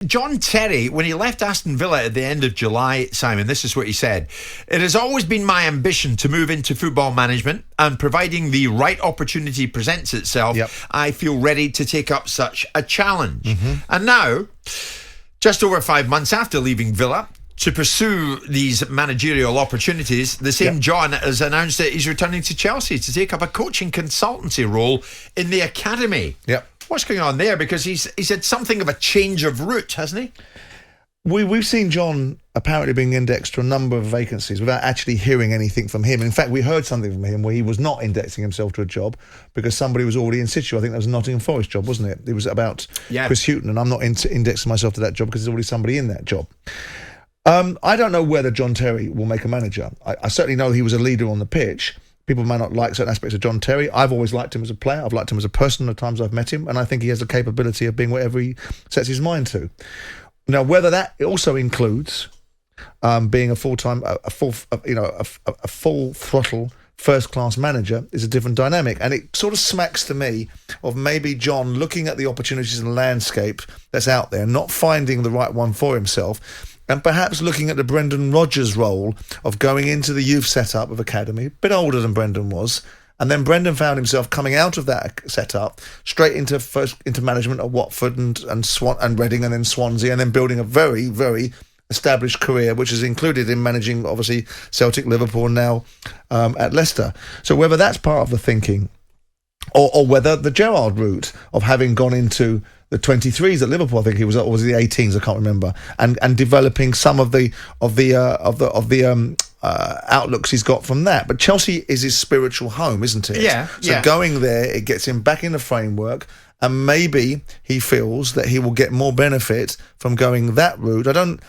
John Terry, when he left Aston Villa at the end of July, Simon, this is what he said. It has always been my ambition to move into football management, and providing the right opportunity presents itself, I feel ready to take up such a challenge. And now, just over 5 months after leaving Villa, to pursue these managerial opportunities, the same John has announced that he's returning to Chelsea to take up a coaching consultancy role in the academy. What's going on there? Because he's had something of a change of route, hasn't he? We've seen John apparently being indexed to a number of vacancies without actually hearing anything from him. In fact, we heard something from him where he was not indexing himself to a job because somebody was already in situ. I think that was a Nottingham Forest job, wasn't it? It was about Chris Hughton, and I'm not indexing myself to that job because there's already somebody in that job. I don't know whether John Terry will make a manager. I certainly know he was a leader on the pitch. People may not like certain aspects of John Terry. I've always liked him as a player. I've liked him as a person the times I've met him, and I think he has the capability of being whatever he sets his mind to. Now, whether that also includes being a full throttle first-class manager is a different dynamic, and it sort of smacks to me of maybe John looking at the opportunities in the landscape that's out there, not finding the right one for himself, and perhaps looking at the Brendan Rodgers role of going into the youth setup of academy, a bit older than Brendan was, and then Brendan found himself coming out of that setup straight into management at Watford and Reading and then Swansea, and then building a very, very established career, which is included in managing, obviously, Celtic, Liverpool, and now at Leicester. So whether that's part of the thinking, or whether the Gerrard route of having gone into the 23s at Liverpool, I think he was, or was it the 18s? I can't remember, and developing some of the outlooks he's got from that. But Chelsea is his spiritual home, isn't it? So going there, it gets him back in the framework, and maybe he feels that he will get more benefit from going that route. I don't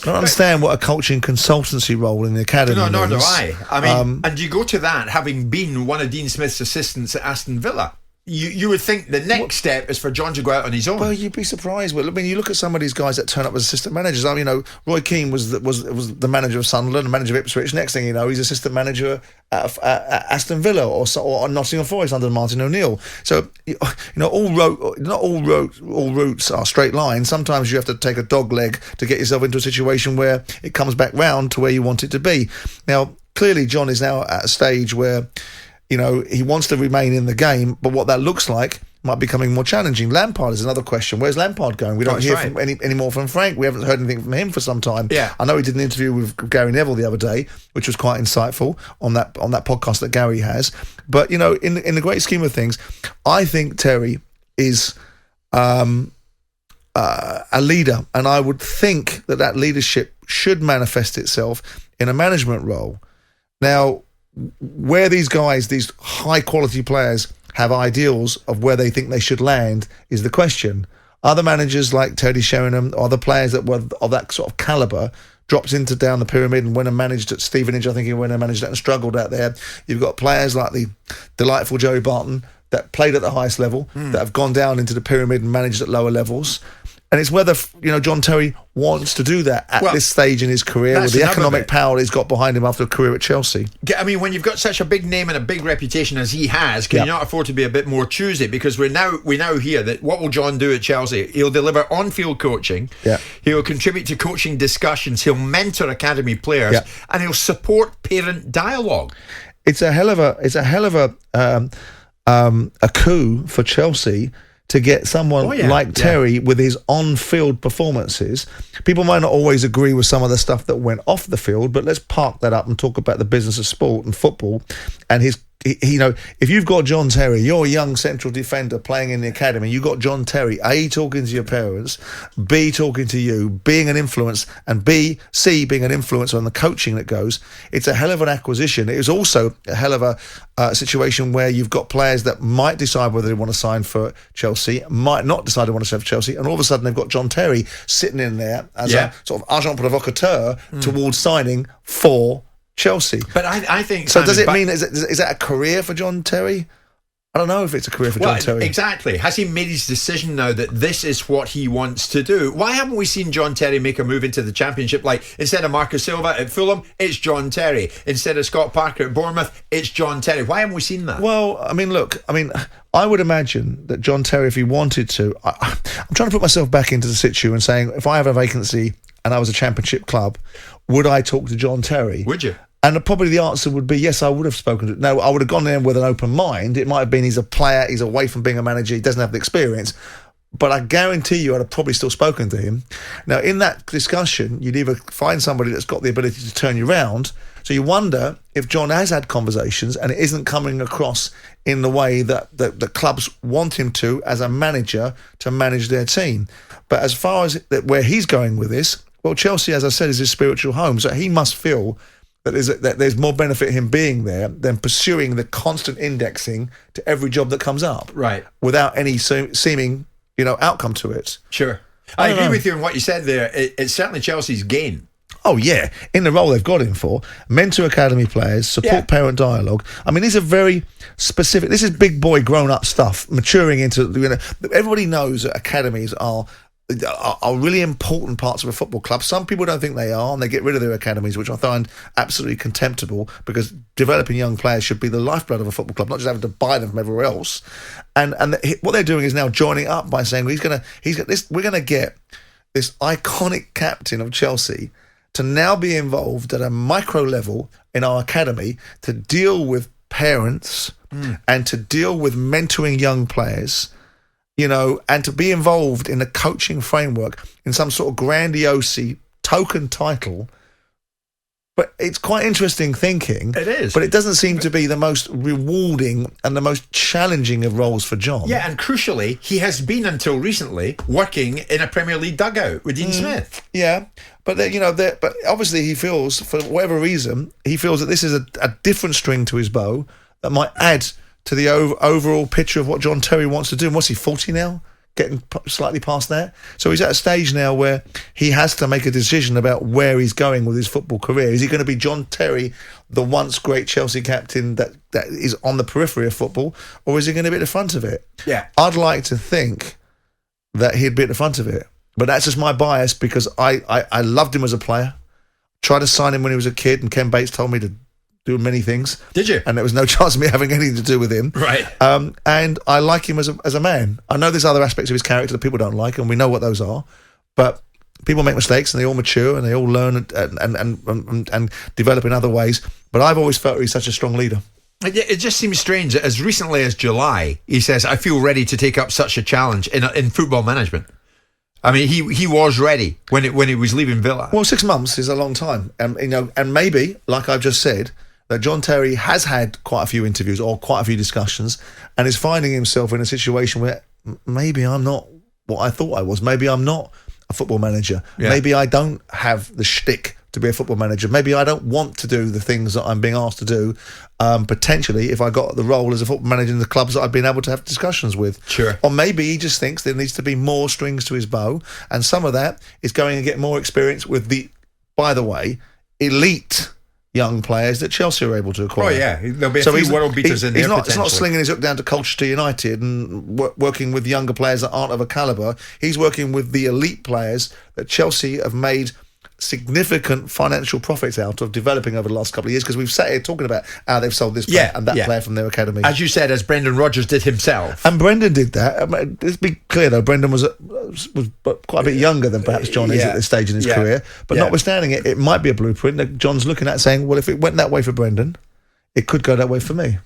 understand what a coaching consultancy role in the academy means. No, nor do I. I mean, and you go to that having been one of Dean Smith's assistants at Aston Villa. You would think the next step is for John to go out on his own. Well, you'd be surprised. Well, I mean, you look at some of these guys that turn up as assistant managers. I mean, Roy Keane was the manager of Sunderland, the manager of Ipswich. Next thing you know, he's assistant manager at Aston Villa or Nottingham Forest under Martin O'Neill. So, not all routes are straight lines. Sometimes you have to take a dog leg to get yourself into a situation where it comes back round to where you want it to be. Now, clearly, John is now at a stage where he wants to remain in the game, but what that looks like might be becoming more challenging. Lampard is another question. Where's Lampard going? We don't hear from any more from Frank. We haven't heard anything from him for some time. I know he did an interview with Gary Neville the other day, which was quite insightful on that podcast that Gary has. But in the great scheme of things, I think Terry is a leader, and I would think that leadership should manifest itself in a management role. Now, where these guys, these high-quality players, have ideals of where they think they should land is the question. Other managers like Teddy Sheringham, or other players that were of that sort of calibre, dropped into down the pyramid and went and managed at Stevenage. I think he went and managed that and struggled out there. You've got players like the delightful Joey Barton that played at the highest level, that have gone down into the pyramid and managed at lower levels. And it's whether John Terry wants to do that at this stage in his career with the economic power he's got behind him after a career at Chelsea. I mean, when you've got such a big name and a big reputation as he has, can you not afford to be a bit more choosy? Because we now hear that what will John do at Chelsea? He'll deliver on-field coaching. He'll contribute to coaching discussions. He'll mentor academy players, and he'll support parent dialogue. It's a hell of a coup for Chelsea to get someone like Terry with his on-field performances. People might not always agree with some of the stuff that went off the field, but let's park that up and talk about the business of sport and football. And if you've got John Terry, you're a young central defender playing in the academy, you've got John Terry, A, talking to your parents, B, talking to you, being an influence, and C, being an influence on the coaching that goes, it's a hell of an acquisition. It is also a hell of a situation where you've got players that might decide whether they want to sign for Chelsea, might not decide they want to sign for Chelsea, and all of a sudden they've got John Terry sitting in there as a sort of agent provocateur towards signing for Chelsea. But I think... So does it mean, is that a career for John Terry? I don't know if it's a career for John Terry. Exactly. Has he made his decision now that this is what he wants to do? Why haven't we seen John Terry make a move into the Championship? Like, instead of Marcus Silva at Fulham, it's John Terry. Instead of Scott Parker at Bournemouth, it's John Terry. Why haven't we seen that? Well, I mean, look, I would imagine that John Terry, if he wanted to, I'm trying to put myself back into the situ and saying, if I have a vacancy and I was a Championship club, would I talk to John Terry? Would you? And probably the answer would be yes, I would have spoken to. No, I would have gone there with an open mind. It might have been he's a player, he's away from being a manager, he doesn't have the experience. But I guarantee you I'd have probably still spoken to him. Now, in that discussion, you'd either find somebody that's got the ability to turn you around. So you wonder if John has had conversations and it isn't coming across in the way that the clubs want him to as a manager to manage their team. But as far as where he's going with this, well, Chelsea, as I said, is his spiritual home. So he must feel that there's more benefit in him being there than pursuing the constant indexing to every job that comes up, right? Without any seeming, outcome to it. Sure, I agree with you on what you said there. It's certainly Chelsea's gain. Oh yeah, in the role they've got him for, mentor academy players, support parent dialogue. I mean, these are very specific. This is big boy grown up stuff, maturing into. Everybody knows that academies are really important parts of a football club. Some people don't think they are, and they get rid of their academies, which I find absolutely contemptible, because developing young players should be the lifeblood of a football club, not just having to buy them from everywhere else. And what they're doing is now joining up by saying we're going to get this iconic captain of Chelsea to now be involved at a micro level in our academy to deal with parents and to deal with mentoring young players. And to be involved in the coaching framework in some sort of grandiose token title. But it's quite interesting thinking. It is. But it doesn't seem to be the most rewarding and the most challenging of roles for John. Yeah, and crucially, he has been, until recently, working in a Premier League dugout with Dean Smith. Yeah, but but obviously he feels, for whatever reason, he feels that this is a different string to his bow that might add to the overall picture of what John Terry wants to do. And what's he, 40 now? Getting slightly past that. So he's at a stage now where he has to make a decision about where he's going with his football career. Is he going to be John Terry, the once great Chelsea captain that is on the periphery of football, or is he going to be at the front of it? Yeah. I'd like to think that he'd be at the front of it. But that's just my bias, because I loved him as a player. Tried to sign him when he was a kid, and Ken Bates told me to do many things. Did you? And there was no chance of me having anything to do with him. Right. And I like him as a man. I know there's other aspects of his character that people don't like, and we know what those are. But people make mistakes, and they all mature, and they all learn and develop in other ways. But I've always felt he's such a strong leader. It just seems strange that as recently as July, he says, I feel ready to take up such a challenge in football management. I mean, he was ready when he was leaving Villa. Well, 6 months is a long time. And maybe, like I've just said, that John Terry has had quite a few interviews or quite a few discussions and is finding himself in a situation where maybe I'm not what I thought I was. Maybe I'm not a football manager. Yeah. Maybe I don't have the shtick to be a football manager. Maybe I don't want to do the things that I'm being asked to do, potentially, if I got the role as a football manager in the clubs that I've been able to have discussions with. Sure. Or maybe he just thinks there needs to be more strings to his bow, and some of that is going to get more experience with the, by the way, elite young players that Chelsea are able to acquire. Oh yeah, there'll be a few world beaters in there. He's not slinging his hook down to Colchester United and working with younger players that aren't of a calibre. He's working with the elite players that Chelsea have made significant financial profits out of developing over the last couple of years, because we've sat here talking about how they've sold this player and that player from their academy. As you said, as Brendan Rodgers did himself. And Brendan did that. Let's be clear though, Brendan was quite a bit younger than perhaps John is at this stage in his career. But notwithstanding it might be a blueprint that John's looking at, saying, well, if it went that way for Brendan, it could go that way for me.